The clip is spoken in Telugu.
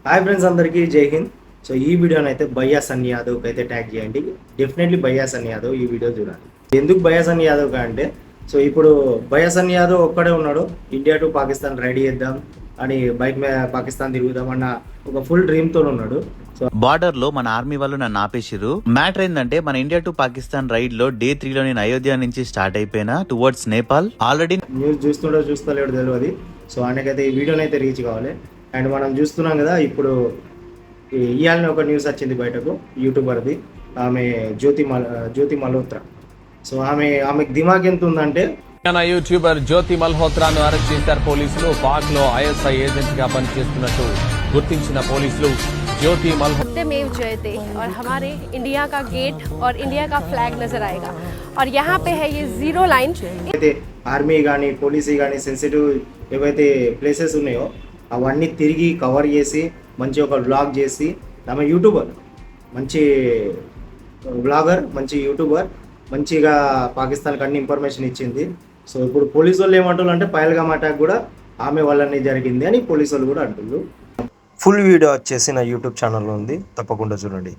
హాయ్ ఫ్రెండ్స్, అందరికీ జై హింద్. సో ఈ వీడియోని అయితే భయ్యా సన్నీ యాదవ్కి అయితే ట్యాగ్ చేయండి. డెఫినెట్లీ భయ్యా సన్నీ యాదవ్ ఈ వీడియో చూడాలి. ఎందుకు భయ్యా సన్నీ యాదవ్ అంటే సో ఇప్పుడు భయ్యా సన్నీ యాదవ్ ఒక్కడే ఉన్నాడు. ఇండియా టు పాకిస్తాన్ రైడ్ చేద్దాం అని బైక్ మీద పాకిస్తాన్ తిరుగుదాం అన్న ఒక ఫుల్ డ్రీమ్తో ఉన్నాడు. సో బార్డర్ లో మన ఆర్మీ వాళ్ళు నన్ను ఆపేసిరు. మ్యాటర్ ఏంటంటే మన ఇండియా టు పాకిస్తాన్ రైడ్ లో Day 3 లో నేను అయోధ్య నుంచి స్టార్ట్ అయిపోయినా టువర్డ్స్ నేపాల్. ఆల్రెడీ న్యూస్ చూస్తలేడు తెలియదు. సో ఆయనకైతే ఈ వీడియోని అయితే రీచ్ కావాలి. అండ్ మనం చూస్తున్నాం కదా, ఇప్పుడు ఇవాళనే ఒక న్యూస్ వచ్చింది బయటకు, యూట్యూబర్ది. ఆమె జ్యోతి మల్హోత్రా. సో ఆమెకు దిమాగ్ ఎంత ఉందంటే, యూట్యూబర్ జ్యోతి మల్హోత్రాను అరెస్ట్ చేశారు పోలీసులు. పాక్ లో ఐఎస్ఐ ఏజెంట్ గా పనిచేస్తున్నట్టు గుర్తించిన పోలీసులు ज्योति मल्होत्रा सत्यमेव जयते और हमारे इंडिया का गेट और इंडिया का फ्लैग नजर आएगा और यहाँ पे है ये जीरो लाइन. అయితే ఆర్మీ కానీ పోలీసు కానీ సెన్సిటివ్ ఏవైతే ప్లేసెస్ ఉన్నాయో అవన్నీ తిరిగి కవర్ చేసి మంచి ఒక వ్లాగ్ చేసి, ఆమె యూట్యూబర్, మంచి వ్లాగర్, మంచి యూట్యూబర్, మంచిగా పాకిస్తాన్కి అన్ని ఇన్ఫర్మేషన్ ఇచ్చింది. సో ఇప్పుడు పోలీసు వాళ్ళు ఏమంటారు అంటే పహల్గామ్ అటాక్ కూడా ఆమె వల్లనే జరిగింది అని పోలీసు వాళ్ళు కూడా అంటున్నారు. ఫుల్ వీడియో వచ్చేసి నా యూట్యూబ్ ఛానల్లో ఉంది, తప్పకుండా చూడండి.